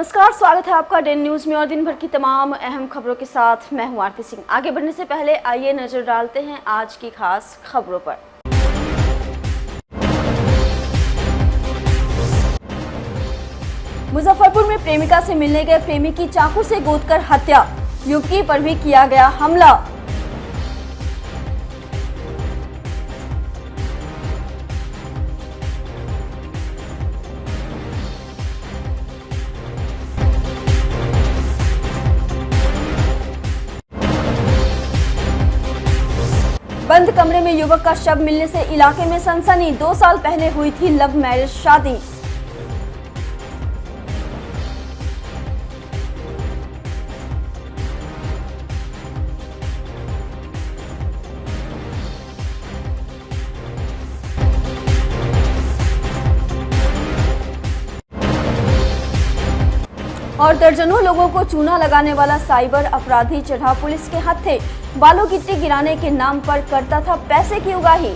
नमस्कार, स्वागत है आपका डेन न्यूज में और दिन भर की तमाम अहम खबरों के साथ मैं हूं आरती सिंह। आगे बढ़ने से पहले आइए नजर डालते हैं आज की खास खबरों पर। मुजफ्फरपुर में प्रेमिका से मिलने गए प्रेमी की चाकू से गोदकर हत्या, युवती पर भी किया गया हमला। बंद कमरे में युवक का शव मिलने से इलाके में सनसनी। 2 साल पहले हुई थी लव मैरिज शादी। और दर्जनों लोगों को चूना लगाने वाला साइबर अपराधी चढ़ा पुलिस के हत्थे। बालू गिट्टी गिराने के नाम पर करता था पैसे की उगाही।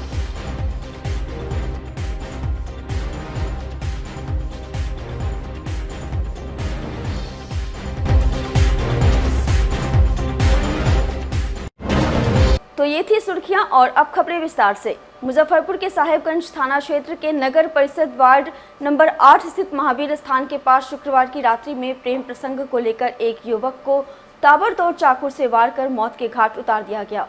तो ये थी सुर्खियां और अब खबरें विस्तार से। मुजफ्फरपुर के साहेबगंज थाना क्षेत्र के नगर परिषद वार्ड नंबर 8 स्थित महावीर स्थान के पास शुक्रवार की रात्रि में प्रेम प्रसंग को लेकर एक युवक को ताबड़तोड़ चाकू से वार कर मौत के घाट उतार दिया गया।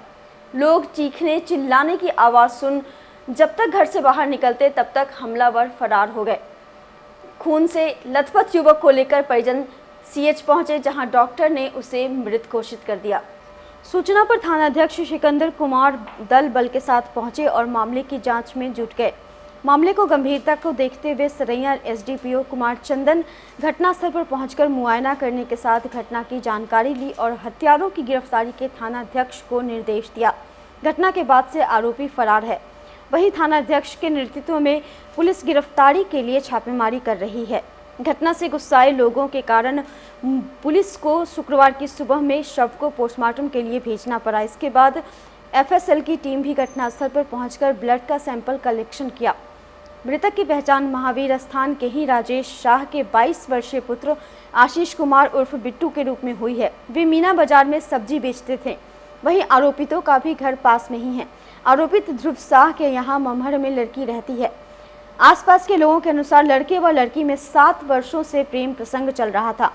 लोग चीखने चिल्लाने की आवाज सुन जब तक घर से बाहर निकलते तब तक हमलावर फरार हो गए। खून से लथपथ युवक को लेकर परिजन सीएच पहुंचे, जहां डॉक्टर ने उसे मृत घोषित कर दिया। सूचना पर थानाध्यक्ष सिकंदर कुमार दल बल के साथ पहुंचे और मामले की जांच में जुट गए। मामले को गंभीरता को देखते हुए सरैया एसडीपीओ कुमार चंदन घटनास्थल पर पहुंचकर मुआयना करने के साथ घटना की जानकारी ली और हत्यारों की गिरफ्तारी के थानाध्यक्ष को निर्देश दिया। घटना के बाद से आरोपी फरार है। वहीं थानाध्यक्ष के नेतृत्व में पुलिस गिरफ्तारी के लिए छापेमारी कर रही है। घटना से गुस्साए लोगों के कारण पुलिस को शुक्रवार की सुबह में शव को पोस्टमार्टम के लिए भेजना पड़ा। इसके बाद एफएसएल की टीम भी घटनास्थल पर पहुंचकर ब्लड का सैंपल कलेक्शन किया। मृतक की पहचान महावीर स्थान के ही राजेश शाह के 22 वर्षीय पुत्र आशीष कुमार उर्फ बिट्टू के रूप में हुई है। वे मीना बाजार में सब्जी बेचते थे। वहीं आरोपितों का भी घर पास में ही है। आरोपित ध्रुव शाह के यहाँ ममहर में लड़की रहती है। आसपास के लोगों के अनुसार लड़के व लड़की में 7 वर्षों से प्रेम प्रसंग चल रहा था।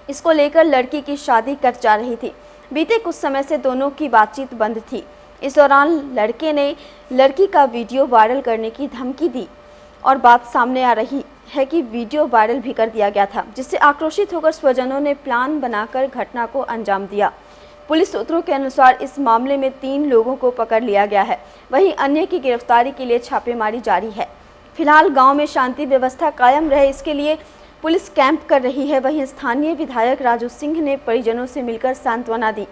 इसको लेकर लड़की की शादी कर जा रही थी। बीते कुछ समय से दोनों की बातचीत बंद थी। इस दौरान लड़के ने लड़की का वीडियो वायरल करने की धमकी दी और बात सामने आ रही है कि वीडियो वायरल भी कर दिया गया था, जिससे आक्रोशित होकर स्वजनों ने प्लान बनाकर घटना को अंजाम दिया। पुलिस सूत्रों के अनुसार इस मामले में 3 लोगों को पकड़ लिया गया है। वहीं अन्य की गिरफ्तारी के लिए छापेमारी जारी है। फिलहाल गांव में शांति व्यवस्था कायम रहे, इसके लिए पुलिस कैंप कर रही है। वहीं स्थानीय विधायक राजू सिंह ने परिजनों से मिलकर सांत्वना दी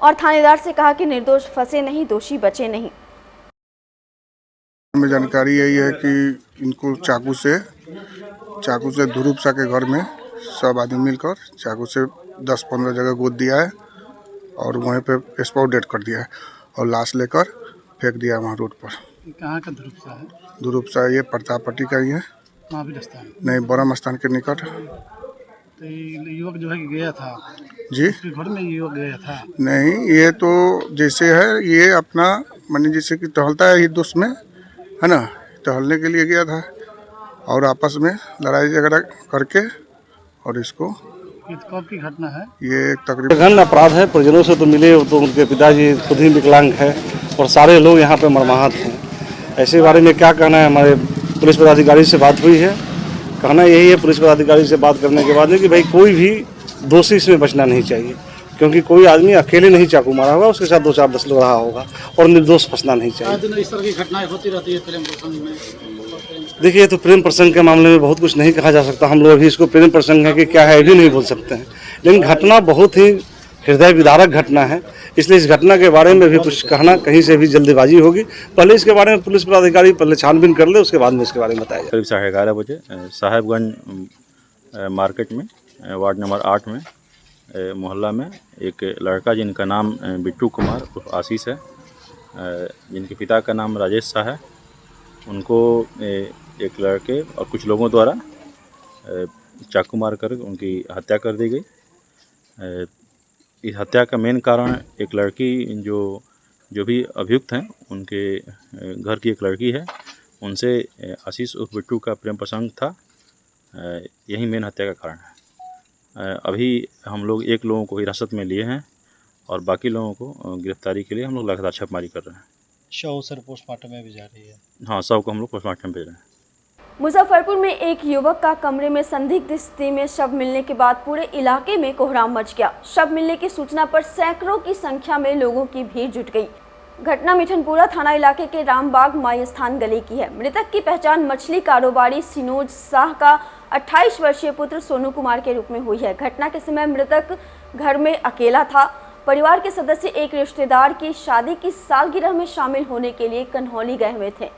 और थानेदार से कहा कि निर्दोष फंसे नहीं, दोषी बचे नहीं। हमें जानकारी यही है कि इनको चाकू से ध्रुव शाह के घर में सब आदमी मिलकर चाकू से 10-15 जगह गोद दिया है और वहीं पे स्पॉट डेड कर दिया है और लाश लेकर फेंक दिया वहाँ रोड पर। कहाँ का ध्रुव शाह है? ध्रुव शाह ये प्रतापपट्टी का ही है। महावीर स्थान नहीं, बरम स्थान के निकट। तो युवक जो है कि गया था जी, उसके घर में युवक गया था? नहीं, ये तो जैसे है, ये अपना माने जैसे कि टहलता है, ये दोस्त में है ना, टहलने के लिए गया था और आपस में लड़ाई झगड़ा करके और इसको। कब की घटना है ये? तकरीबन गहन अपराध है। परिजनों से तो मिले तो उनके पिताजी खुद ही विकलांग है और सारे लोग यहाँ पे मरमाहत हैं। ऐसे बारे में क्या कहना है? हमारे पुलिस पदाधिकारी से बात हुई है। कहना यही है पुलिस पदाधिकारी से बात करने के बाद में कि भाई कोई भी दोषी इसमें बचना नहीं चाहिए, क्योंकि कोई आदमी अकेले नहीं चाकू मारा होगा, उसके साथ 2-4-10 लोग रहा होगा और निर्दोष फंसना नहीं चाहिए। इस तरह की घटनाएं होती रहती है प्रेम प्रसंग में। देखिए, तो प्रेम प्रसंग के मामले में बहुत कुछ नहीं कहा जा सकता। हम लोग अभी इसको प्रेम प्रसंग है कि क्या है भी नहीं बोल सकते हैं, लेकिन घटना बहुत ही हृदय विदारक घटना है। इसलिए इस घटना के बारे में भी कुछ कहना कहीं से भी जल्दीबाजी होगी। पहले इसके बारे में पुलिस पदाधिकारी पहले छानबीन कर ले, उसके बाद में इसके बारे में बताया जाए। करीब 11:30 बजे साहेबगंज मार्केट में वार्ड नंबर 8 में मोहल्ला में एक लड़का जिनका नाम बिट्टू कुमार उर्फ आशीष है, जिनके पिता का नाम राजेश शाह है, उनको एक लड़के और कुछ लोगों द्वारा चाकू मारकर उनकी हत्या कर दी गई। इस हत्या का मेन कारण एक लड़की जो भी अभियुक्त हैं उनके घर की एक लड़की है, उनसे आशीष उर्फ बिट्टू का प्रेम प्रसंग था। यही मेन हत्या का कारण है। अभी हम लोग एक लोगों को हिरासत में लिए हैं और बाकी लोगों को गिरफ्तारी के लिए हम लोग लगातार छापेमारी कर रहे हैं। शव सर पोस्टमार्टम में भी जा रही है। हाँ, शव को हम लोग पोस्टमार्टम भेज रहे हैं। मुजफ्फरपुर में एक युवक का कमरे में संदिग्ध स्थिति में शव मिलने के बाद पूरे इलाके में कोहराम मच गया। शव मिलने की सूचना पर सैकड़ों की संख्या में लोगों की भीड़ जुट गई। घटना मिठनपुरा थाना इलाके के रामबाग माई स्थान गली की है। मृतक की पहचान मछली कारोबारी सिनोज शाह का 28 वर्षीय पुत्र सोनू कुमार के रूप में हुई है। घटना के समय मृतक घर में अकेला था। परिवार के सदस्य एक रिश्तेदार की शादी की सालगिरह में शामिल होने के लिए कन्हौली गए हुए थे।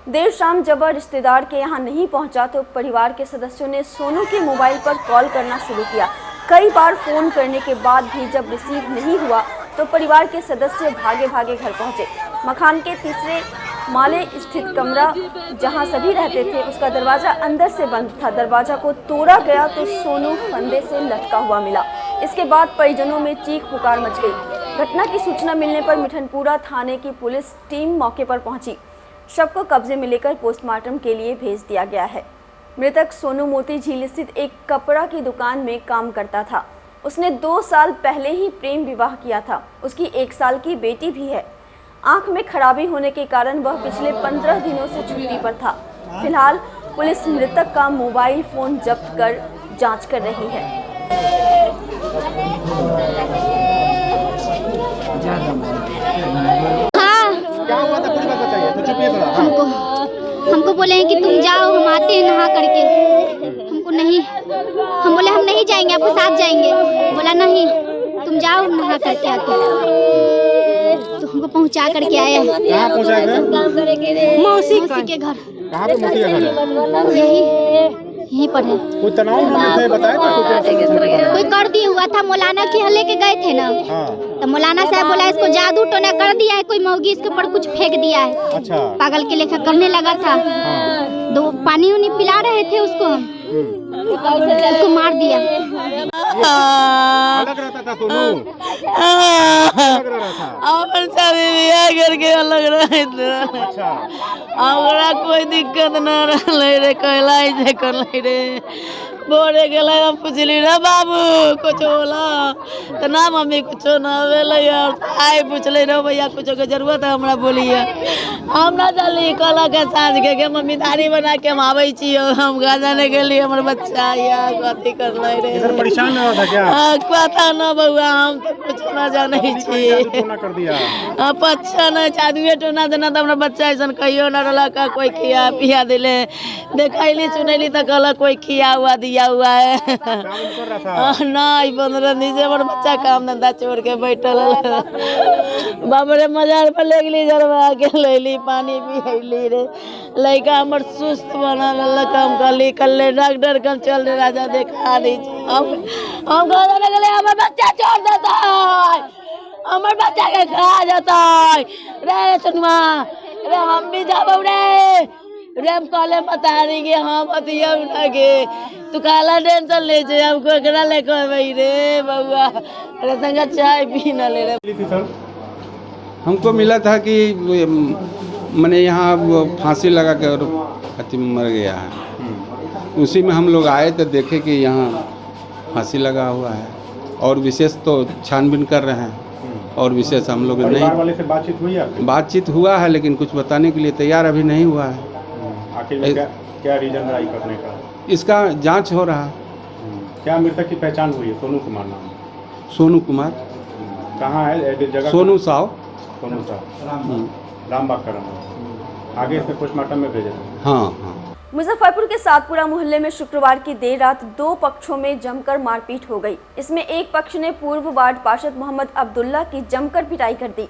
देर शाम जब वह रिश्तेदार के यहाँ नहीं पहुंचा तो परिवार के सदस्यों ने सोनू के मोबाइल पर कॉल करना शुरू किया। कई बार फोन करने के बाद भी जब रिसीव नहीं हुआ तो परिवार के सदस्य भागे भागे घर पहुंचे। मकान के तीसरे माले स्थित कमरा जहां सभी रहते थे उसका दरवाजा अंदर से बंद था। दरवाजा को तोड़ा गया तो सोनू फंदे से लटका हुआ मिला। इसके बाद परिजनों में चीख पुकार मच गई। घटना की सूचना मिलने पर मिठनपुरा थाने की पुलिस टीम मौके पर पहुंची। शव को कब्जे में लेकर पोस्टमार्टम के लिए भेज दिया गया है। मृतक सोनू मोती झील स्थित एक कपड़ा की दुकान में काम करता था। उसने 2 साल पहले ही प्रेम विवाह किया था। उसकी 1 साल की बेटी भी है। आंख में खराबी होने के कारण वह पिछले 15 दिनों से छुट्टी पर था। फिलहाल पुलिस मृतक का मोबाइल फोन जब्त कर जांच कर रही है। हमको बोले हैं कि तुम जाओ, हम आते हैं नहा करके। हमको नहीं, हम बोले हम नहीं जाएंगे, आपको साथ जाएंगे। बोला नहीं, तुम जाओ नहा करके आके। तो हमको पहुंचा करके आए। कहाँ पहुँचाए थे? मौसी के घर। कहाँ पे मौसी का घर है? यहीं पर है। कोई तनाव में बताया कोई कर दिया हुआ था। मौलाना के यहाँ लेके गए थे ना। तो मौलाना साहब बोला इसको जादू टोना कर दिया है, कोई मौगी इसके ऊपर कुछ फेंक दिया है। अच्छा। पागल के लेखा करने लगा था। दो पानी उनी पिला रहे थे उसको, उसको मार दिया। अलग रहता था सोनू, अलग रहा था। करके अलग रहे थे। अच्छा। हमरा कोई दिक्कत न रहे रे, कहलाई जे कर रे। बोरे गेला हम पूछली रे बाबू कुछ होला तो ना मम्मी कुछो ना भेल यार। आए पूछले रे भैया कुछो के जरूरत है हमरा बोलिए। हम ना चली कहला के साँझ के मम्मी दाढ़ी बना के हम आवे छी, हम गाजा ने गेली हमर बच्चा या कथी करले रे। इधर परेशान ना था क्या? पता ना बउआ, हम तो कुछ ना जाने छी। टोना कर दिया। पच्छा ना चादुए टोना देना तो हमरा बच्चा ऐसा कहियो ना रला का कोई खिया पिया दिले। देखैली सुनैली तो कहला कोई खिया हुआ दिया हुआ है। नहीं 15 दिन से हमारे बच्चा काम धंधा छोड़ के बैठल बाबरे मजार पर ले गली जरवा के लेली पानी पियली रे। लड़का हमर सुस्त बनल काम करली कल डॉक्टर कल चल रे राजा देखा दी। हम घर लगले हमर बच्चा छोड़ देता है, हमर बच्चा के खा जाता है रे सुनवा रे। हम भी जाबो रे रेम कॉले बता रही कि हाँ बतिया उठा के तू काला टेंशन ले जाए हमको एकरा ले कर भाई रे बउआ। अरे संगा चाय पी ना ले रे। हमको मिला था कि मैंने यहाँ फांसी लगा के और अति मर गया है। उसी में हम लोग आए तो देखे कि यहाँ फांसी लगा हुआ है और विशेष तो छानबीन कर रहे हैं। और विशेष हम लोग नहीं, वाले से बातचीत हुई है? बातचीत हुआ है लेकिन कुछ बताने के लिए तैयार अभी नहीं हुआ है। आखिर में क्या रीजन रहा करने का? इसका जांच हो रहा है। क्या मृतक की पहचान हुई है? सोनू कुमार नाम? सोनू कुमार। कहाँ है जगह? सोनू साव। सोनू साव रामबाग का नाम। आगे इसमें पोस्टमार्टम में भेजा? हाँ हाँ। मुजफ्फरपुर के सातपुरा मोहल्ले में शुक्रवार की देर रात 2 पक्षों में जमकर मारपीट हो गई। इसमें एक पक्ष ने पूर्व वार्ड पार्षद मोहम्मद अब्दुल्ला की जमकर पिटाई कर दी।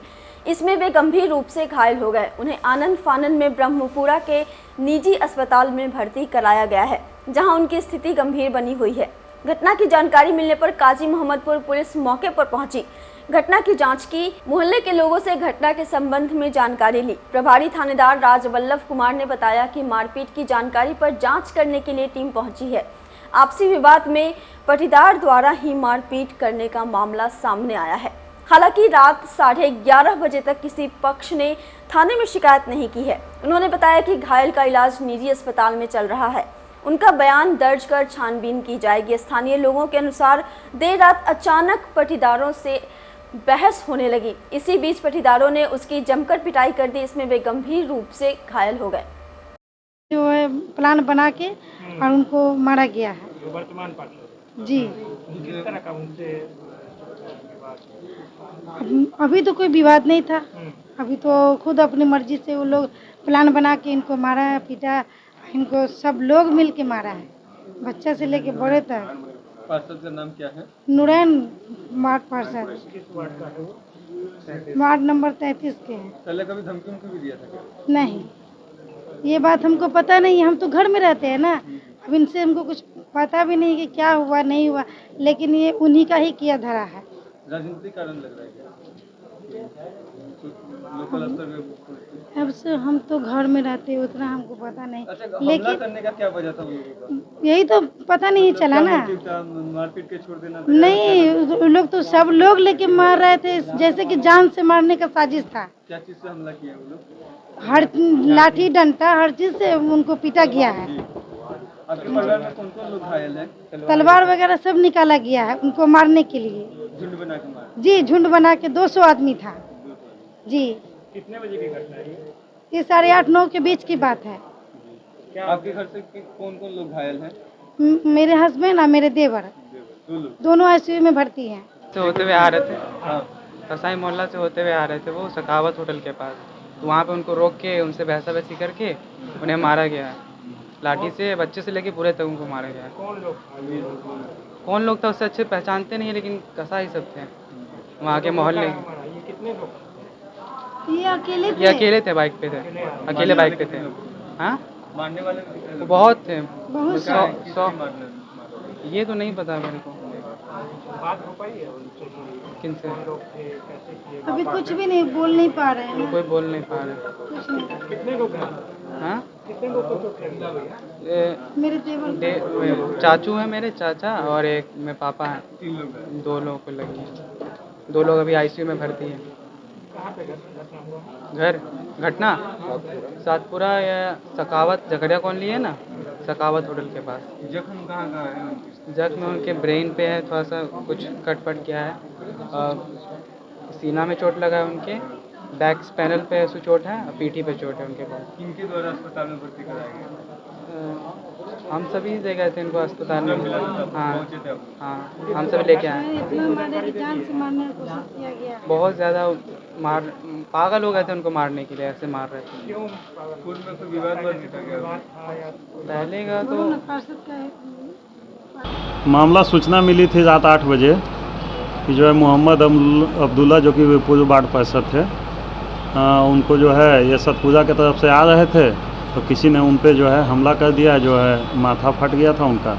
इसमें वे गंभीर रूप से घायल हो गए। उन्हें आनंद फानन में ब्रह्मपुरा के निजी अस्पताल में भर्ती कराया गया है, जहां उनकी स्थिति गंभीर बनी हुई है। घटना की जानकारी मिलने पर काजी मोहम्मदपुर पुलिस मौके पर पहुंची। घटना की जांच की। मोहल्ले के लोगों से घटना के संबंध में जानकारी ली। प्रभारी थानेदार राजवल्लभ कुमार ने बताया कि मारपीट की जानकारी पर जांच करने के लिए टीम पहुंची है। आपसी विवाद में पटीदार द्वारा ही मारपीट करने का मामला सामने आया है। हालांकि रात 11:30 बजे तक किसी पक्ष ने थाने में शिकायत नहीं की है। उन्होंने बताया कि घायल का इलाज निजी अस्पताल में चल रहा है। उनका बयान दर्ज कर छानबीन की जाएगी। स्थानीय लोगों के अनुसार देर रात अचानक पटीदारों से बहस होने लगी। इसी बीच पटीदारों ने उसकी जमकर पिटाई कर दी। इसमें वे गंभीर रूप से घायल हो गए। जो है प्लान बना के और उनको मारा गया है। वर्तमान पार्षद जी, किस तरह का उनसे अभी तो कोई विवाद नहीं था। अभी तो खुद अपनी मर्जी से वो लोग प्लान बना के इनको मारा है, पीटा। इनको सब लोग मिल के मारा है, बच्चा से लेके बड़े तक। पार्षद का नाम क्या है? नूरैन वार्ड पार्षद, वार्ड नंबर 33 के हैं। पहले कभी धमकी उनको भी दिया था क्या? नहीं, ये बात हमको पता नहीं। हम तो घर में रहते हैं ना, अब इनसे हमको कुछ पता भी नहीं कि क्या हुआ नहीं हुआ, लेकिन ये उन्हीं का ही किया धरा है। राजनीतिक कारण लग रहा है क्या? लोकल स्तर पे? अब से हम तो घर में रहते हैं, उतना हमको पता नहीं। अच्छा, लेकिन हमला करने का क्या वजह था उन लोगों का? यही तो पता नहीं चला ना। मारपीट के छोड़ देना? नहीं, लोग तो सब लोग लेके मार रहे थे, जैसे कि जान से मारने का साजिश था। क्या चीज से हमला किया वो लोग? हर लाठी डंडा हर चीज से उनको पीटा गया है। आपके परिवार में कौन कौन लोग घायल हैं? तलवार वगैरह सब निकाला गया है उनको मारने के लिए। झुंड बना के मारा? जी, झुंड बना के 200 आदमी था जी। कितने बजे की घटना है ये 8:30-9 के बीच की बात है। आपके घर से कौन कौन लोग घायल हैं? मेरे हस्बैंड और मेरे देवर दोनों आईसीयू में भर्ती हैं। से होते हुए आ रहे थे, कसाई मोहल्ला से होते हुए आ रहे थे वो सखावत होटल के पास। तो वहाँ पे उनको रोक के उनसे बहसा बहसी करके उन्हें मारा गया है लाठी से। बच्चे से लेके पूरे तक उनको मारा गया है। कौन लोग था उससे अच्छे पहचानते नहीं है, लेकिन कसाई सब थे वहाँ के मोहल्ले। कितने लोग? ये अकेले थे, बाइक पे थे, अकेले बाइक पे थे। हाँ, मारने वाले बहुत थे, बहुत 100। ये तो नहीं पता मेरे को। बात हो पाई है किनसे? अभी कुछ भी नहीं बोल नहीं पा रहे हैं। कोई बोल नहीं पा रहे। कुछ नहीं। कितने लोग हैं? हाँ, कितने लोग को चोट लगी? ये मेरे देवर चाचू है मेरे, चाचा और एक मेरे पापा हैं। 3 लोग हैं। 2 लोगों को लगी है। 2 लोग अभी आईसीयू में भर्ती हैं। कहाँ पे घटना हुआ? घर घटना सातपुरा या सखावत झगड़िया कॉलोनी है ना, सखावत होटल के पास। जख्म कहाँ कहाँ है? जख्म उनके ब्रेन पे है, थोड़ा सा कुछ कट गया है, और सीना में चोट लगा है उनके, बैक स्पैनल पे ऐसे चोट है, और पीठी पे चोट है उनके पास। किनके द्वारा अस्पताल में भर्ती कराया गया? हम सभी दे गए थे इनको अस्पताल में। हाँ पहुंचे थे आप? हाँ, हम सभी लेके आए। इतना मारे कि जान से मारने की कोशिश किया गया। बहुत ज़्यादा पागल हो गए थे उनको मारने के लिए, ऐसे मार रहे थे। क्यों? पूर्व में कोई विवाद था क्या? पहले का तो पार्षद का है। मामला सूचना मिली थी रात 8 बजे कि जो है मोहम्मद अब्दुल्ला जो कि पूर्व वार्ड पार्षद थे, उनको जो है ये सतपुरा की तरफ से आ रहे थे, तो किसी ने उन पे जो है हमला कर दिया, जो है माथा फट गया था उनका।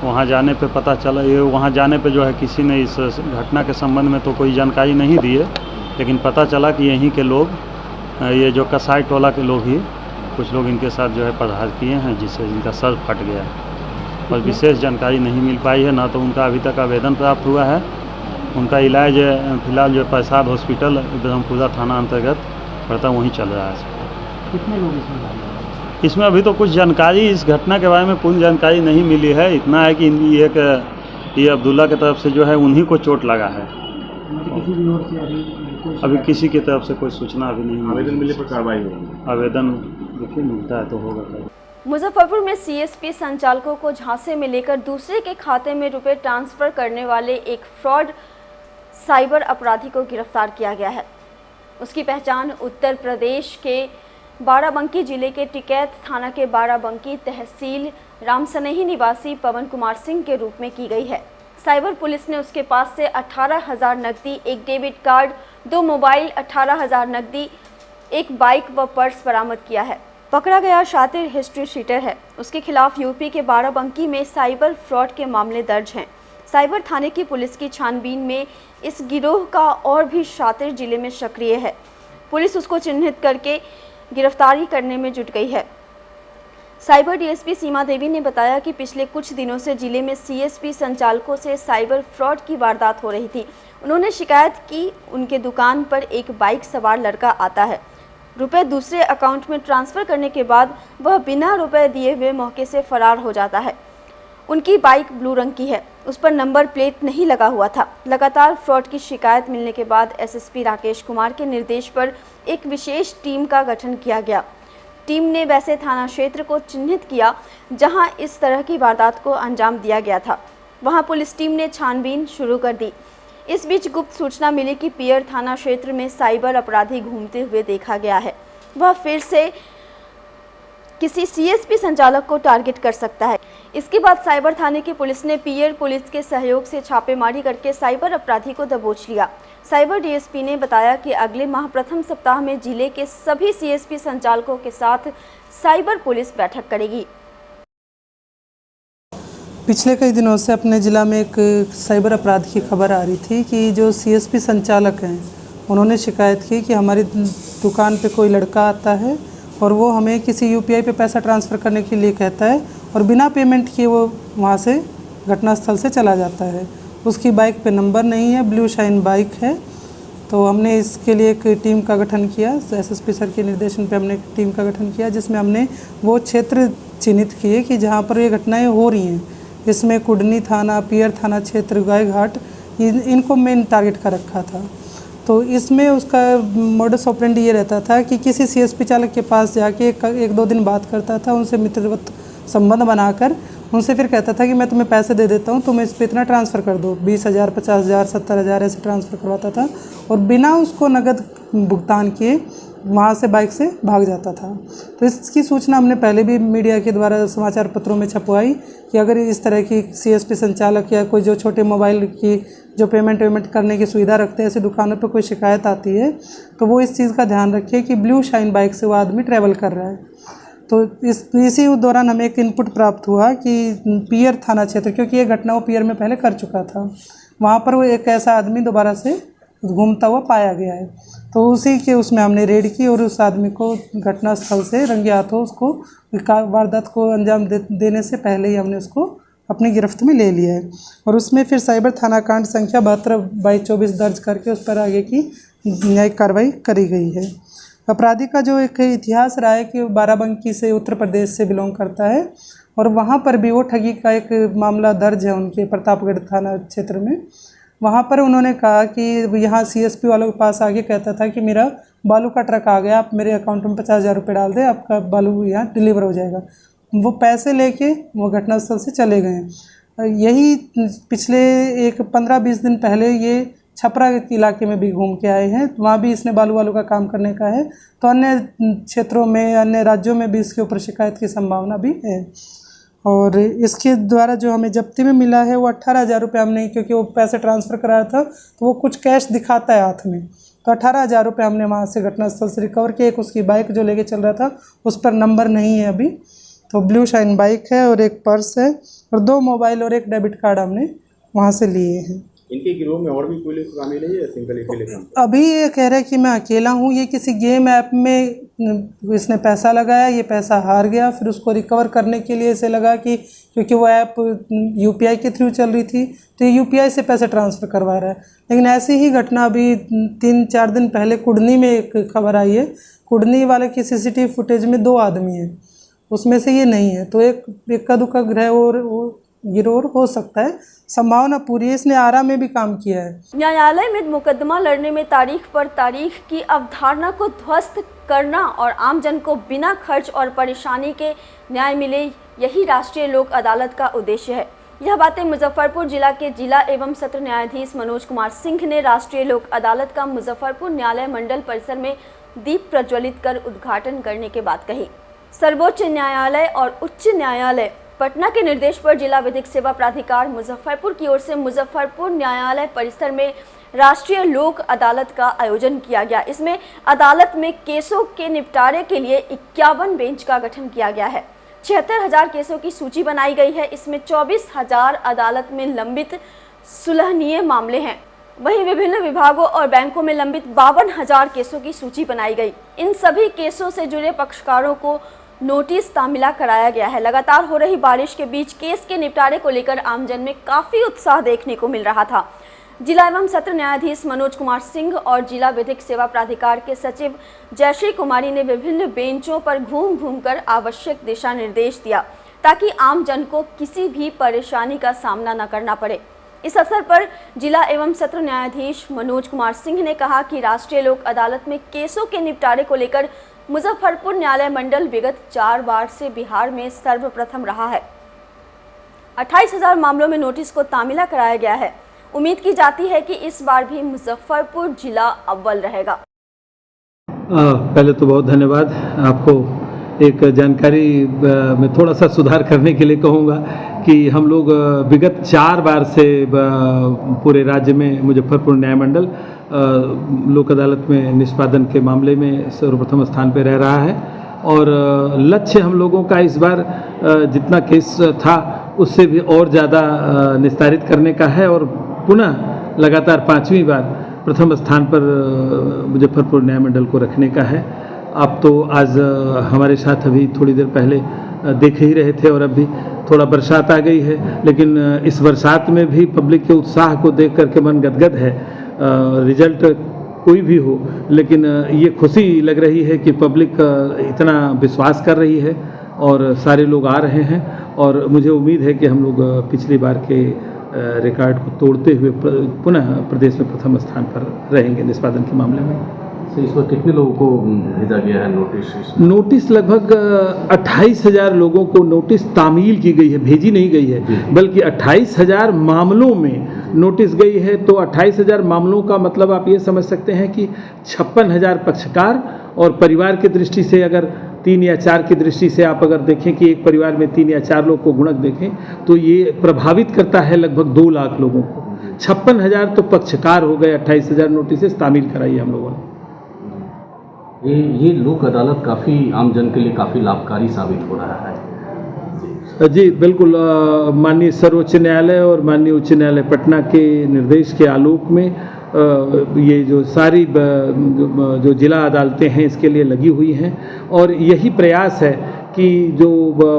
वहाँ जाने पे पता चला, ये वहाँ जाने पे जो है किसी ने इस घटना के संबंध में तो कोई जानकारी नहीं दी है, लेकिन पता चला कि यहीं के लोग, ये जो कसाई टोला के लोग ही कुछ लोग इनके साथ जो है प्रहार किए हैं, जिससे इनका सर फट गया। और विशेष जानकारी नहीं मिल पाई है, ना तो उनका अभी तक आवेदन प्राप्त हुआ है। उनका इलाज फिलहाल जो प्रसाद हॉस्पिटल ब्रह्मपुरा थाना अंतर्गत पड़ता वहीं चल रहा है। कितने लोग इसमें? इसमें अभी तो कुछ जानकारी इस घटना के बारे में पूर्ण जानकारी नहीं मिली है। इतना है कि ये अब्दुल्ला की तरफ से जो है उन्हीं को चोट लगा है। किसी भी ओर से अभी किसी की तरफ से कोई सूचना अभी नहीं। आवेदन मिले पर कार्रवाई होगी? आवेदन देखिए मिलता है तो होगा। मुजफ्फरपुर में सीएसपी संचालकों को झांसे में लेकर दूसरे के खाते में रुपए ट्रांसफर करने वाले एक फ्रॉड साइबर अपराधी को गिरफ्तार किया गया है। उसकी पहचान उत्तर प्रदेश के बाराबंकी जिले के टिकैत थाना के बाराबंकी तहसील रामसनेही निवासी पवन कुमार सिंह के रूप में की गई है। साइबर पुलिस ने उसके पास से 18,000 नकदी, एक डेबिट कार्ड, 2 मोबाइल, 18,000 नकदी, एक बाइक व पर्स बरामद किया है। पकड़ा गया शातिर हिस्ट्री शीटर है। उसके खिलाफ यूपी के बाराबंकी में साइबर फ्रॉड के मामले दर्ज हैं। साइबर थाने की पुलिस की छानबीन में इस गिरोह का और भी शातिर जिले में सक्रिय है। पुलिस उसको चिन्हित करके गिरफ्तारी करने में जुट गई है। साइबर डीएसपी सीमा देवी ने बताया कि पिछले कुछ दिनों से जिले में सीएसपी संचालकों से साइबर फ्रॉड की वारदात हो रही थी। उन्होंने शिकायत की उनके दुकान पर एक बाइक सवार लड़का आता है, रुपए दूसरे अकाउंट में ट्रांसफ़र करने के बाद वह बिना रुपए दिए हुए मौके से फरार हो जाता है। उनकी बाइक ब्लू रंग की है, उस पर नंबर प्लेट नहीं लगा हुआ था। लगातार फ्रॉड की शिकायत मिलने के बाद एसएसपी राकेश कुमार के निर्देश पर एक विशेष टीम का गठन किया गया। टीम ने वैसे थाना क्षेत्र को चिन्हित किया जहां इस तरह की वारदात को अंजाम दिया गया था। वहां पुलिस टीम ने छानबीन शुरू कर दी। इस बीच गुप्त सूचना मिली कि पियर थाना क्षेत्र में साइबर अपराधी घूमते हुए देखा गया है। वह फिर से किसी सीएसपी संचालक को टारगेट कर सकता है। इसके बाद साइबर थाने की पुलिस ने पियर पुलिस के सहयोग से छापेमारी करके साइबर अपराधी को दबोच लिया। साइबर डीएसपी ने बताया कि अगले माह प्रथम सप्ताह में जिले के सभी सीएसपी संचालकों के साथ साइबर पुलिस बैठक करेगी। पिछले कई दिनों से अपने ज़िला में एक साइबर अपराध की खबर आ रही थी कि जो सीएसपी संचालक हैं उन्होंने शिकायत की कि हमारी दुकान पे कोई लड़का आता है और वो हमें किसी यूपीआई पे पैसा ट्रांसफ़र करने के लिए कहता है और बिना पेमेंट किए वो वहाँ से घटनास्थल से चला जाता है। उसकी बाइक पे नंबर नहीं है, ब्लू शाइन बाइक है। तो हमने इसके लिए एक टीम का गठन किया, एसएसपी सर के निर्देशन पे हमने एक टीम का गठन किया जिसमें हमने वो क्षेत्र चिन्हित किए कि जहाँ पर ये घटनाएं हो रही हैं। इसमें कुडनी थाना, पियर थाना क्षेत्र, गायघाट, इनको मेन टारगेट का रखा था। तो इसमें उसका मोडस ऑपरेंडी ये रहता था कि किसी सीएसपी चालक के पास जाके एक दो दिन बात करता था, उनसे मित्रवत संबंध बनाकर उनसे फिर कहता था कि मैं तुम्हें पैसे दे देता हूँ, तुम इस पे इतना ट्रांसफ़र कर दो, 20,000, 50,000, 70,000 ऐसे ट्रांसफ़र करवाता था और बिना उसको नगद भुगतान किए वहाँ से बाइक से भाग जाता था। तो इसकी सूचना हमने पहले भी मीडिया के द्वारा समाचार पत्रों में छपवाई कि अगर इस तरह की सीएसपी संचालक या कोई जो छोटे मोबाइल की जो पेमेंट करने की सुविधा रखते हैं ऐसी दुकानों पर कोई शिकायत आती है तो वो इस चीज़ का ध्यान रखे कि ब्लू शाइन बाइक से वो आदमी ट्रैवल कर रहा है। तो इसी दौरान हमें एक इनपुट प्राप्त हुआ कि पियर थाना क्षेत्र, क्योंकि ये घटना वो पियर में पहले कर चुका था, वहाँ पर वो एक ऐसा आदमी दोबारा से घूमता हुआ पाया गया है। तो उसी के उसमें हमने रेड की और उस आदमी को घटनास्थल से रंगे हाथों उसको वारदात को अंजाम देने से पहले ही हमने उसको अपनी गिरफ्त में ले लिया है। और उसमें फिर साइबर थाना कांड संख्या 72/24 दर्ज करके उस पर आगे की न्यायिक कार्रवाई करी गई है। अपराधी का जो एक इतिहास रहा है कि बाराबंकी से उत्तर प्रदेश से बिलोंग करता है और वहाँ पर भी वो ठगी का एक मामला दर्ज है उनके प्रतापगढ़ थाना क्षेत्र में। वहाँ पर उन्होंने कहा कि यहाँ सीएसपी वालों के पास आके कहता था कि मेरा बालू का ट्रक आ गया, आप मेरे अकाउंट में 50,000 रुपये डाल दें, आपका बालू यहाँ डिलीवर हो जाएगा। वो पैसे लेके वो घटनास्थल से चले गए। यही पिछले एक 15-20 दिन पहले ये छपरा के इलाके में भी घूम के आए हैं, वहाँ भी इसने बालू वालू का काम करने का है। तो अन्य क्षेत्रों में, अन्य राज्यों में भी इसके ऊपर शिकायत की संभावना भी है। और इसके द्वारा जो हमें जब्ती में मिला है वो 18,000 रुपये हमने, क्योंकि वो पैसे ट्रांसफ़र कराया था तो वो कुछ कैश दिखाता है हाथ में, तो 18,000 रुपये हमने वहाँ से घटनास्थल से रिकवर किए। एक उसकी बाइक जो लेके चल रहा था उस पर नंबर नहीं है अभी, तो ब्लू शाइन बाइक है और एक पर्स है और 2 मोबाइल और एक डेबिट कार्ड हमने वहाँ से लिए हैं। इनके गिरोह में और भी कोई लोग शामिल है या सिंगल अकेले काम? अभी ये कह रहा है कि मैं अकेला हूँ। ये किसी गेम ऐप में इसने पैसा लगाया, ये पैसा हार गया, फिर उसको रिकवर करने के लिए इसे लगा कि क्योंकि वो ऐप यूपीआई के थ्रू चल रही थी तो ये यूपीआई से पैसे ट्रांसफ़र करवा रहा है। लेकिन ऐसी ही घटना अभी 3-4 दिन पहले कुडनी में एक खबर आई है। कुडनी वाले की सीसीटीवी फुटेज में 2 आदमी हैं, उसमें से ये नहीं है। तो एक इक्का दुक्का ग्रह और गिरोह हो सकता है, संभावना पूरी है। इसने आरा में भी काम किया है। न्यायालय में मुकदमा लड़ने में तारीख पर तारीख की अवधारणा को ध्वस्त करना और आमजन को बिना खर्च और परेशानी के न्याय मिले, यही राष्ट्रीय लोक अदालत का उद्देश्य है। यह बातें मुजफ्फरपुर जिला के जिला एवं सत्र न्यायाधीश मनोज कुमार सिंह ने राष्ट्रीय लोक अदालत का मुजफ्फरपुर न्यायालय मंडल परिसर में दीप प्रज्वलित कर उद्घाटन करने के बाद कही। सर्वोच्च न्यायालय और उच्च न्यायालय पटना के निर्देश पर जिला विधिक सेवा प्राधिकार मुजफ्फरपुर की ओर से मुजफ्फरपुर न्यायालय परिसर में राष्ट्रीय लोक अदालत का आयोजन किया गया। इसमें अदालत में केसों के निपटारे के लिए 51 बेंच का गठन किया गया है। 76,000 केसों की सूची बनाई गई है। इसमें 24,000 अदालत में लंबित सुलहनीय मामले हैं। वहीं विभिन्न विभागों और बैंकों में लंबित 52,000 केसों की सूची बनाई गई। इन सभी केसों से जुड़े पक्षकारों को नोटिस तामीला कराया गया है। लगातार हो रही बारिश के बीच केस के निपटारे को लेकर आमजन में काफी उत्साह देखने को मिल रहा था। जिला एवं सत्र न्यायाधीश मनोज कुमार सिंह और जिला विधिक सेवा प्राधिकार के सचिव जयश्री कुमारी ने विभिन्न बेंचों पर घूम कर आवश्यक दिशा निर्देश दिया ताकि आम जन को किसी भी परेशानी का सामना न करना पड़े। इस अवसर पर जिला एवं सत्र न्यायाधीश मनोज कुमार सिंह ने कहा कि राष्ट्रीय लोक अदालत में केसों के निपटारे को लेकर मुजफ्फरपुर न्यायालय मंडल विगत 4 बार से बिहार में सर्वप्रथम रहा है। 28,000 मामलों में नोटिस को तामीला कराया गया है। उम्मीद की जाती है कि इस बार भी मुजफ्फरपुर जिला अव्वल रहेगा। पहले तो बहुत धन्यवाद आपको। एक जानकारी में थोड़ा सा सुधार करने के लिए कहूँगा कि हम लोग विगत 4 बार से पूरे राज्य में मुजफ्फरपुर न्याय मंडल लोक अदालत में निष्पादन के मामले में सर्वप्रथम स्थान पर रह रहा है और लक्ष्य हम लोगों का इस बार जितना केस था उससे भी और ज़्यादा निस्तारित करने का है और पुनः लगातार 5वीं बार प्रथम स्थान पर मुजफ्फरपुर न्याय मंडल को रखने का है। आप तो आज हमारे साथ अभी थोड़ी देर पहले देख ही रहे थे और अब भी थोड़ा बरसात आ गई है, लेकिन इस बरसात में भी पब्लिक के उत्साह को देख करके मन गदगद है। रिजल्ट कोई भी हो, लेकिन ये खुशी लग रही है कि पब्लिक इतना विश्वास कर रही है और सारे लोग आ रहे हैं और मुझे उम्मीद है कि हम लोग पिछली बार के रिकॉर्ड को तोड़ते हुए पुनः प्रदेश में प्रथम स्थान पर रहेंगे निष्पादन के मामले में। इस पर कितने लोगों को भेजा गया है नोटिस? नोटिस लगभग 28,000 लोगों को नोटिस तामील की गई है, भेजी नहीं गई है, बल्कि 28,000 मामलों में नोटिस गई है। तो 28,000 मामलों का मतलब आप ये समझ सकते हैं कि 56,000 पक्षकार और परिवार की दृष्टि से अगर 3 या 4 की दृष्टि से आप अगर देखें कि एक परिवार में 3 या 4 लोग को गुणक देखें तो ये प्रभावित करता है लगभग 2 लाख लोगों को। 56,000 तो पक्षकार हो गए, 28,000 नोटिस तामील कराई है हम लोगों ने। ये लोक अदालत काफ़ी आम जन के लिए काफ़ी लाभकारी साबित हो रहा है। जी बिल्कुल। माननीय सर्वोच्च न्यायालय और माननीय उच्च न्यायालय पटना के निर्देश के आलोक में ये जो सारी जो जिला अदालतें हैं इसके लिए लगी हुई हैं और यही प्रयास है कि जो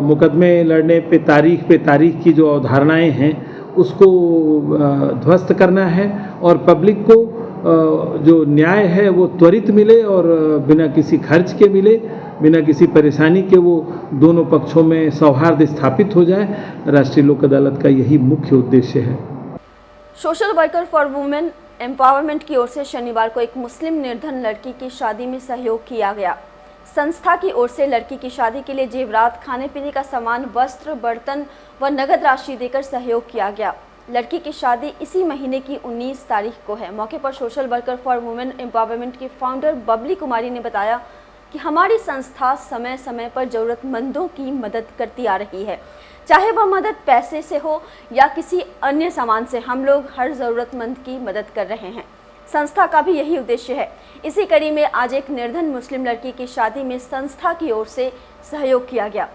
मुकदमे लड़ने पे तारीख की जो अवधारणाएं हैं उसको ध्वस्त करना है और पब्लिक को जो न्याय है वो त्वरित मिले और बिना किसी खर्च के मिले, बिना किसी परेशानी के वो दोनों पक्षों में सौहार्द स्थापित हो जाए। राष्ट्रीय लोक अदालत का यही मुख्य उद्देश्य है। Social worker for women empowerment की ओर से शनिवार को एक मुस्लिम निर्धन लड़की की शादी में सहयोग किया गया। संस्था की ओर से लड़की की शादी के लिए जेवरात, खाने पीने का सामान, वस्त्र, बर्तन व नगद राशि देकर सहयोग किया गया। लड़की की शादी इसी महीने की 19 तारीख को है। मौके पर social worker for women empowerment की फाउंडर बबली कुमारी ने बताया कि हमारी संस्था समय समय पर ज़रूरतमंदों की मदद करती आ रही है, चाहे वह मदद पैसे से हो या किसी अन्य सामान से। हम लोग हर ज़रूरतमंद की मदद कर रहे हैं। संस्था का भी यही उद्देश्य है। इसी कड़ी में आज एक निर्धन मुस्लिम लड़की की शादी में संस्था की ओर से सहयोग किया गया।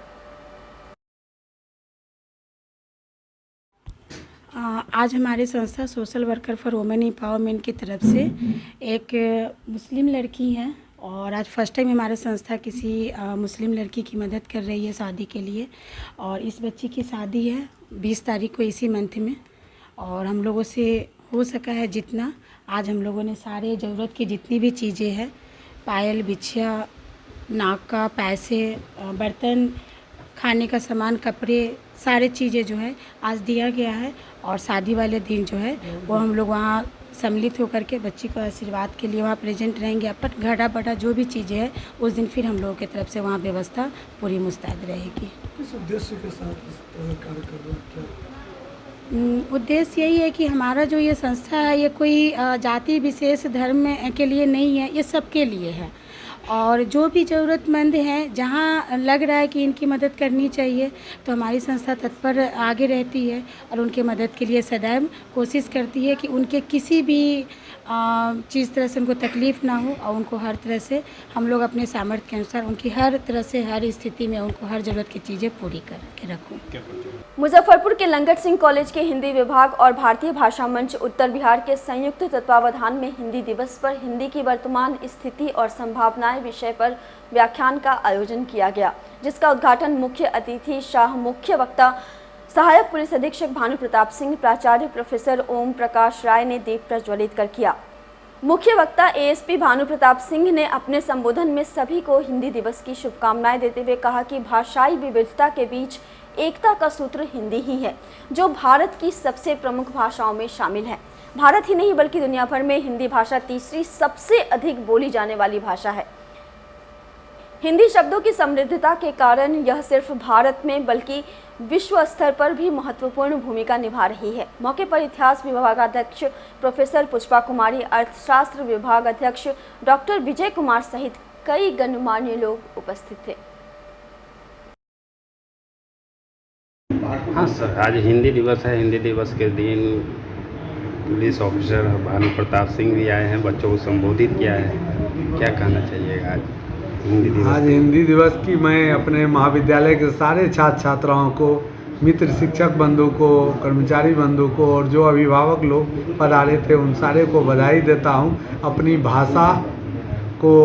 आज हमारी संस्था social worker for women empowerment की तरफ से एक मुस्लिम लड़की है और आज फर्स्ट टाइम हमारे संस्था किसी मुस्लिम लड़की की मदद कर रही है शादी के लिए। और इस बच्ची की शादी है 20 तारीख को इसी मंथ में और हम लोगों से हो सका है जितना, आज हम लोगों ने सारे ज़रूरत की जितनी भी चीज़ें हैं, पायल, बिछिया, नाक का, पैसे, बर्तन, खाने का सामान, कपड़े, सारे चीज़ें जो है आज दिया गया है। और शादी वाले दिन जो है वो हम लोग वहाँ सम्मिलित होकर के बच्ची को आशीर्वाद के लिए वहाँ प्रेजेंट रहेंगे। अपन घड़ा बड़ा जो भी चीज़ें हैं उस दिन फिर हम लोगों की तरफ से वहाँ व्यवस्था पूरी मुस्तैद रहेगी। किस उद्देश्य के साथ कार्य कर रहे हैं? उद्देश्य यही है कि हमारा जो ये संस्था है ये कोई जाति विशेष धर्म के लिए नहीं है, ये सबके लिए है। और जो भी ज़रूरतमंद हैं, जहाँ लग रहा है कि इनकी मदद करनी चाहिए तो हमारी संस्था तत्पर आगे रहती है और उनके मदद के लिए सदैव कोशिश करती है कि उनके किसी भी चीज़ तरह से उनको तकलीफ़ ना हो और उनको हर तरह से हम लोग अपने सामर्थ्य के अनुसार उनकी हर तरह से हर स्थिति में उनको हर ज़रूरत की चीज़ें पूरी करके रखूँ। मुजफ्फरपुर के लंगट सिंह कॉलेज के हिंदी विभाग और भारतीय भाषा मंच उत्तर बिहार के संयुक्त तत्वावधान में हिंदी दिवस पर हिंदी की वर्तमान स्थिति और संभावनाएं शुभकामनाएं विषय पर व्याख्यान का आयोजन किया गया, जिसका उद्घाटन मुख्य अतिथि शाह मुख्य वक्ता सहायक पुलिस अधीक्षक भानु प्रताप सिंह, प्राचार्य प्रोफेसर ओम प्रकाश राय ने दीप प्रज्वलित कर किया। मुख्य वक्ता एएसपी भानु प्रताप सिंह ने अपने संबोधन में सभी को हिंदी दिवस की शुभकामनाएं देते हुए कहा कि भाषाई विविधता के बीच एकता का सूत्र हिंदी ही है, जो भारत की सबसे प्रमुख भाषाओं में शामिल है। भारत ही नहीं बल्कि दुनिया भर में हिंदी भाषा तीसरी सबसे अधिक बोली जाने वाली भाषा है। हिंदी शब्दों की समृद्धता के कारण यह सिर्फ भारत में बल्कि विश्व स्तर पर भी महत्वपूर्ण भूमिका निभा रही है। मौके पर इतिहास विभागाध्यक्ष प्रोफेसर पुष्पा कुमारी, अर्थशास्त्र विभाग अध्यक्ष डॉक्टर विजय कुमार सहित कई गणमान्य लोग उपस्थित थे। हाँ सर, आज हिंदी दिवस है। हिंदी दिवस के दिन पुलिस ऑफिसर भानु प्रताप सिंह भी आए हैं, बच्चों को संबोधित किया है। क्या कहना चाहिएगा आज हिंदी दिवस? आज हिंदी दिवस की मैं अपने महाविद्यालय के सारे छात्र छात्राओं को, मित्र शिक्षक बंधु को, कर्मचारी बंधु को और जो अभिभावक लोग पधारे थे उन सारे को बधाई देता हूँ। अपनी भाषा को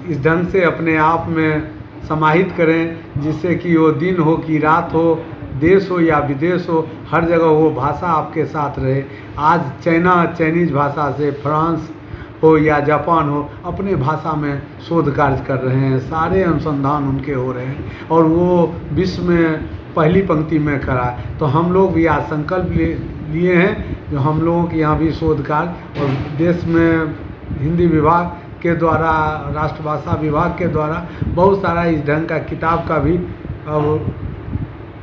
इस ढंग से अपने आप में समाहित करें जिससे कि वो दिन हो कि रात हो, देश हो या विदेश हो, हर जगह वो भाषा आपके साथ रहे। आज चाइनीज भाषा से फ्रांस हो या जापान हो, अपने भाषा में शोध कार्य कर रहे हैं, सारे अनुसंधान उनके हो रहे हैं और वो विश्व में पहली पंक्ति में खड़ा है। तो हम लोग भी आज संकल्प लिए हैं जो हम लोगों के यहाँ भी शोध कार्य और देश में हिंदी विभाग के द्वारा, राष्ट्रभाषा विभाग के द्वारा बहुत सारा इस ढंग का किताब का भी अब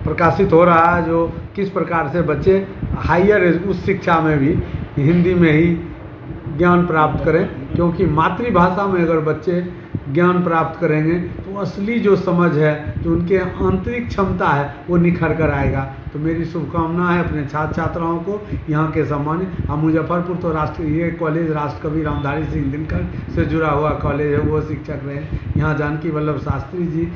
प्रकाशित हो रहा है, जो किस प्रकार से बच्चे हायर उच्च शिक्षा में भी हिंदी में ही ज्ञान प्राप्त करें, क्योंकि मातृभाषा में अगर बच्चे ज्ञान प्राप्त करेंगे तो असली जो समझ है, जो उनके आंतरिक क्षमता है, वो निखर कर आएगा। तो मेरी शुभकामना है अपने छात्र छात्राओं को, यहाँ के सम्मानित। हम मुजफ्फरपुर तो ये कॉलेज राष्ट्रकवि रामधारी सिंह दिनकर से जुड़ा हुआ कॉलेज है, वो शिक्षक रहे। यहाँ जानकी वल्लभ शास्त्री जी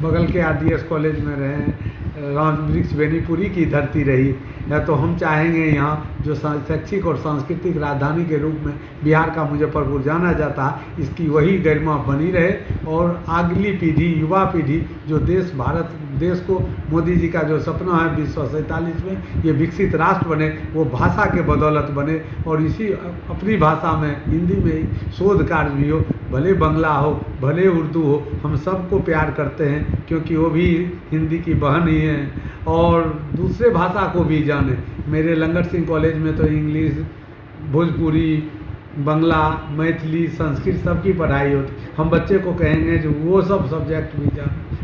बगल के आरडीएस कॉलेज में रहे, रामवृक्ष बेनीपुरी की धरती रही है। तो हम चाहेंगे यहाँ जो शैक्षिक और सांस्कृतिक राजधानी के रूप में बिहार का मुजफ्फरपुर जाना जाता है, इसकी वही गरिमा बनी रहे और अगली पीढ़ी, युवा पीढ़ी जो भारत देश को, मोदी जी का जो सपना है 2047 में ये विकसित राष्ट्र बने, वो भाषा के बदौलत बने और इसी अपनी भाषा में, हिंदी में ही शोध कार्य भी हो, भले बंगला हो, भले उर्दू हो, हम सबको प्यार करते हैं क्योंकि वो भी हिंदी की बहन ही है और दूसरे भाषा को भी जाने। मेरे लंगर सिंह कॉलेज में तो इंग्लिश, भोजपुरी, बंगला, मैथिली, संस्कृत सबकी पढ़ाई होती। हम बच्चे को कहेंगे जो वो सब सब्जेक्ट भी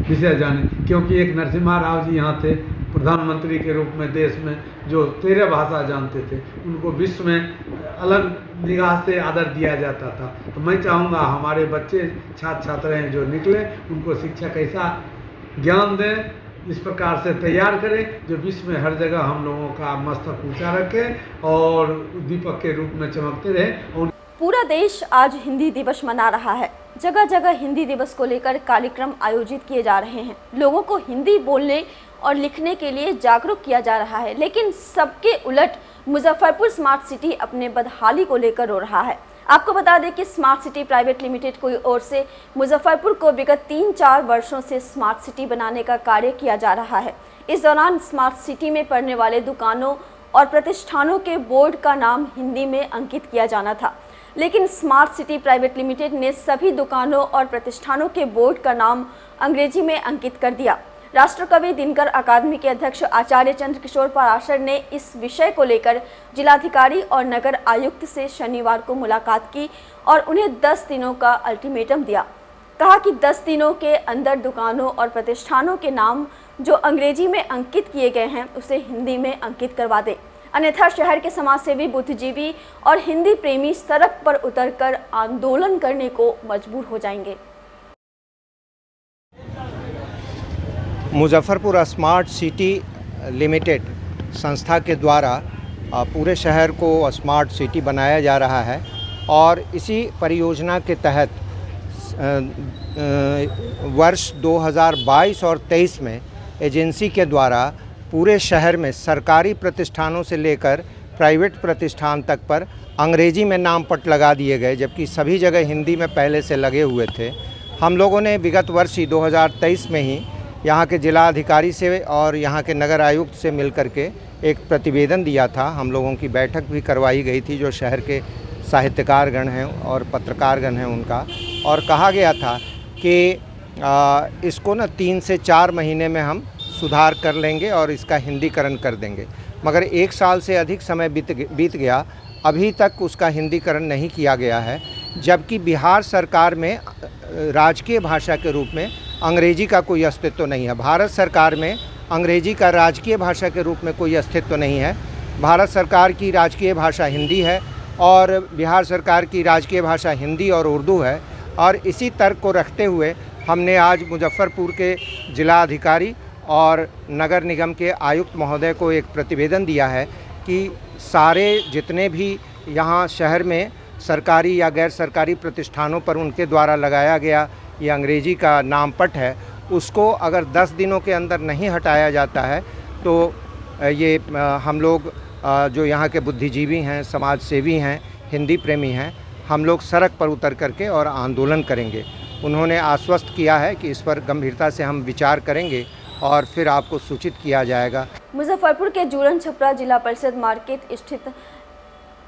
विषय जाने, क्योंकि एक नरसिम्हा राव जी यहाँ थे प्रधानमंत्री के रूप में देश में, जो 13 भाषा जानते थे, उनको विश्व में अलग निगाह से आदर दिया जाता था। तो मैं चाहूँगा हमारे बच्चे, छात्र छात्राएँ जो निकले, उनको शिक्षक ऐसा ज्ञान दें, इस प्रकार से तैयार करें जो विश्व में हर जगह हम लोगों का मस्तक ऊंचा रखे और दीपक के रूप में चमकते रहे। पूरा देश आज हिंदी दिवस मना रहा है। जगह जगह हिंदी दिवस को लेकर कार्यक्रम आयोजित किए जा रहे हैं। लोगों को हिंदी बोलने और लिखने के लिए जागरूक किया जा रहा है, लेकिन सबके उलट मुजफ्फरपुर स्मार्ट सिटी अपने बदहाली को लेकर रो रहा है। आपको बता दें कि स्मार्ट सिटी प्राइवेट लिमिटेड की ओर से मुजफ्फरपुर को विगत 3-4 वर्षों से स्मार्ट सिटी बनाने का कार्य किया जा रहा है। इस दौरान स्मार्ट सिटी में पड़ने वाले दुकानों और प्रतिष्ठानों के बोर्ड का नाम हिंदी में अंकित किया जाना था, लेकिन स्मार्ट सिटी प्राइवेट लिमिटेड ने सभी दुकानों और प्रतिष्ठानों के बोर्ड का नाम अंग्रेजी में अंकित कर दिया। राष्ट्रकवि दिनकर अकादमी के अध्यक्ष आचार्य चंद्रकिशोर पराशर ने इस विषय को लेकर जिलाधिकारी और नगर आयुक्त से शनिवार को मुलाकात की और उन्हें 10 दिनों का अल्टीमेटम दिया। कहा कि 10 दिनों के अंदर दुकानों और प्रतिष्ठानों के नाम जो अंग्रेजी में अंकित किए गए हैं उसे हिंदी में अंकित करवा दें, अन्यथा शहर के समाजसेवी, बुद्धिजीवी और हिंदी प्रेमी सड़क पर उतरकर आंदोलन करने को मजबूर हो जाएंगे। मुजफ्फरपुर स्मार्ट सिटी लिमिटेड संस्था के द्वारा पूरे शहर को स्मार्ट सिटी बनाया जा रहा है और इसी परियोजना के तहत वर्ष 2022 और 23 में एजेंसी के द्वारा पूरे शहर में सरकारी प्रतिष्ठानों से लेकर प्राइवेट प्रतिष्ठान तक पर अंग्रेजी में नाम पट लगा दिए गए, जबकि सभी जगह हिंदी में पहले से लगे हुए थे। हम लोगों ने विगत वर्ष ही 2023 में ही यहाँ के जिला अधिकारी से और यहाँ के नगर आयुक्त से मिलकर के एक प्रतिवेदन दिया था। हम लोगों की बैठक भी करवाई गई थी, जो शहर के साहित्यकारगण हैं और पत्रकारगण हैं उनका, और कहा गया था कि इसको ना 3 से 4 महीने में हम सुधार कर लेंगे और इसका हिंदीकरण कर देंगे। मगर 1 साल से अधिक समय बीत गया, अभी तक उसका हिंदीकरण नहीं किया गया है, जबकि बिहार सरकार में राजकीय भाषा के रूप में अंग्रेजी का कोई अस्तित्व नहीं है। भारत सरकार में अंग्रेजी का राजकीय भाषा के रूप में कोई अस्तित्व नहीं है। भारत सरकार की राजकीय भाषा हिंदी है और बिहार सरकार की राजकीय भाषा हिंदी और उर्दू है। और इसी तर्क को रखते हुए हमने आज मुजफ्फरपुर के जिला अधिकारी और नगर निगम के आयुक्त महोदय को एक प्रतिवेदन दिया है कि सारे जितने भी यहाँ शहर में सरकारी या गैर सरकारी प्रतिष्ठानों पर उनके द्वारा लगाया गया ये अंग्रेजी का नामपट है, उसको अगर 10 दिनों के अंदर नहीं हटाया जाता है तो ये हम लोग जो यहाँ के बुद्धिजीवी हैं, समाज सेवी हैं, हिंदी प्रेमी हैं, हम लोग सड़क पर उतर करके और आंदोलन करेंगे। उन्होंने आश्वस्त किया है कि इस पर गंभीरता से हम विचार करेंगे और फिर आपको सूचित किया जाएगा। मुजफ्फरपुर के जूरन छपरा जिला परिषद मार्केट स्थित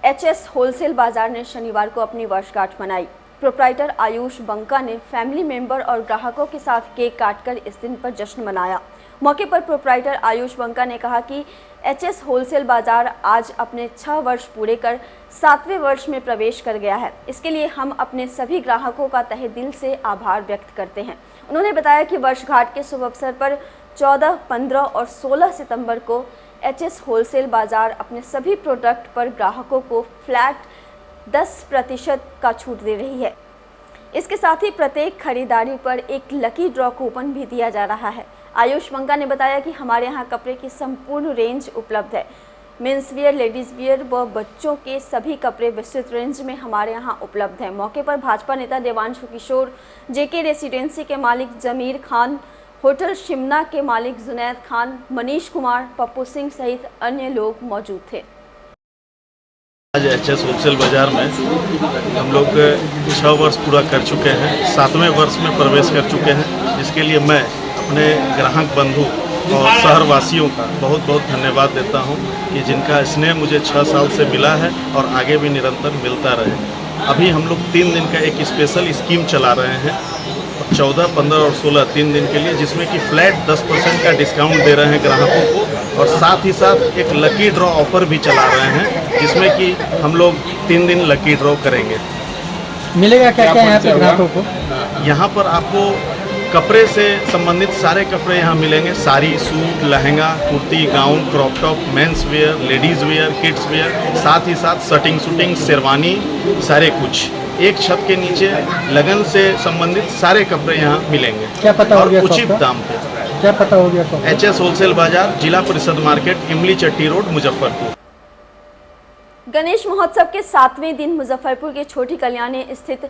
एचएस होलसेल बाजार ने शनिवार को अपनी वर्षगांठ मनाई। प्रोप्राइटर आयुष बंका ने फैमिली मेंबर और ग्राहकों के साथ केक काटकर इस दिन पर जश्न मनाया। मौके पर प्रोप्राइटर आयुष बंका ने कहा कि एचएस होलसेल बाजार आज अपने 6 वर्ष पूरे कर 7वें वर्ष में प्रवेश कर गया है। इसके लिए हम अपने सभी ग्राहकों का तहे दिल से आभार व्यक्त करते हैं। उन्होंने बताया कि वर्षगांठ के शुभ अवसर पर 14, 15 और 16 सितंबर को एचएस होलसेल बाजार अपने सभी प्रोडक्ट पर ग्राहकों को फ्लैट 10% का छूट दे रही है। इसके साथ ही प्रत्येक खरीदारी पर एक लकी ड्रॉ कूपन भी दिया जा रहा है। आयुष बंका ने बताया कि हमारे यहाँ कपड़े की संपूर्ण रेंज उपलब्ध है। मेंस वियर, लेडीज़ वियर व बच्चों के सभी कपड़े विस्तृत रेंज में हमारे यहाँ उपलब्ध हैं। मौके पर भाजपा नेता देवांशु किशोर, जेके रेसिडेंसी के मालिक जमीर खान, होटल शिमना के मालिक जुनैद खान, मनीष कुमार, पप्पू सिंह सहित अन्य लोग मौजूद थे। आज एचएस होलसेल बाज़ार में हम लोग 6 वर्ष पूरा कर चुके हैं, 7वें वर्ष में प्रवेश कर चुके हैं, जिसके लिए मैं अपने ग्राहक बंधु और शहरवासियों का बहुत बहुत धन्यवाद देता हूं कि जिनका स्नेह मुझे 6 साल से मिला है और आगे भी निरंतर मिलता रहे। अभी हम लोग 3 दिन का एक स्पेशल स्कीम चला रहे हैं, 14, 15 और 16 3 दिन के लिए, जिसमें कि फ्लैट 10% का डिस्काउंट दे रहे हैं ग्राहकों को और साथ ही साथ एक लकी ड्रॉ ऑफर भी चला रहे हैं, जिसमें कि हम लोग 3 दिन लकी ड्रॉ करेंगे। मिलेगा क्या क्या यहाँ पे ग्राहकों को? यहाँ पर आपको कपड़े से संबंधित सारे कपड़े यहाँ मिलेंगे। Sari, suit, lehenga, kurti, gown, crop top, men's wear, ladies where, kids where, साथ ही साथ शर्टिंग, शूटिंग, शेरवानी, सारे कुछ एक छत के नीचे लगन से संबंधित सारे कपड़े यहाँ मिलेंगे। क्या पता हो गया उचित दाम पे? क्या पता हो गया? एचएस होलसेल बाजार, जिला परिषद मार्केट, इमली चट्टी रोड, मुजफ्फरपुर। गणेश महोत्सव के 7वें दिन मुजफ्फरपुर के छोटी कल्याणी स्थित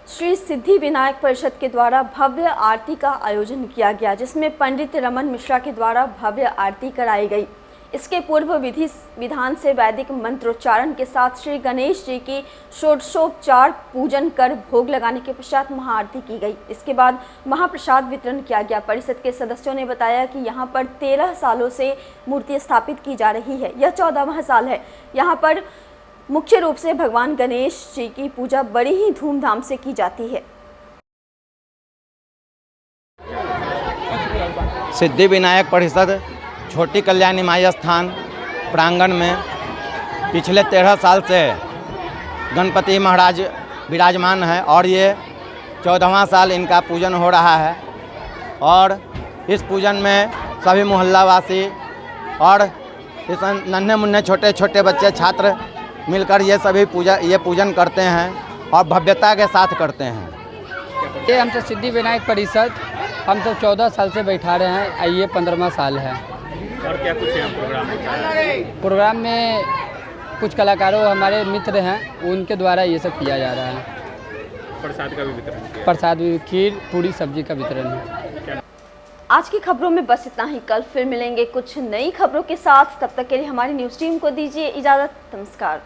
श्री सिद्धि विनायक परिषद के द्वारा भव्य आरती का आयोजन किया गया, जिसमें पंडित रमन मिश्रा के द्वारा भव्य आरती कराई गई। इसके पूर्व विधि विधान से वैदिक मंत्रोच्चारण के साथ श्री गणेश जी की षोडशोपचार पूजन कर भोग लगाने के पश्चात महाआरती की गई। इसके बाद महाप्रसाद वितरण किया गया। परिषद के सदस्यों ने बताया कि यहाँ पर 13 सालों से मूर्ति स्थापित की जा रही है। यह 14वां साल है। यहाँ पर मुख्य रूप से भगवान गणेश जी की पूजा बड़ी ही धूमधाम से की जाती है। सिद्धि विनायक परिषद छोटी कल्याणी माई स्थान प्रांगण में पिछले 13 साल से गणपति महाराज विराजमान है और ये 14वां साल इनका पूजन हो रहा है। और इस पूजन में सभी मोहल्लावासी और इस नन्हे मुन्ने छोटे छोटे बच्चे छात्र मिलकर ये सभी पूजन करते हैं और भव्यता के साथ करते हैं। ये हमसे सिद्धि विनायक परिषद हम सब 14 साल से बैठा रहे हैं, ये 15वां साल है। और क्या कुछ यहाँ प्रोग्राम होता है? प्रोग्राम में कुछ कलाकारों हमारे मित्र हैं, उनके द्वारा ये सब किया जा रहा है। प्रसाद का भी वितरण? प्रसाद भी, खीर, पूरी, सब्जी का वितरण है। आज की खबरों में बस इतना ही। कल फिर मिलेंगे कुछ नई खबरों के साथ। तब तक के लिए हमारी न्यूज़ टीम को दीजिए इजाज़त। नमस्कार।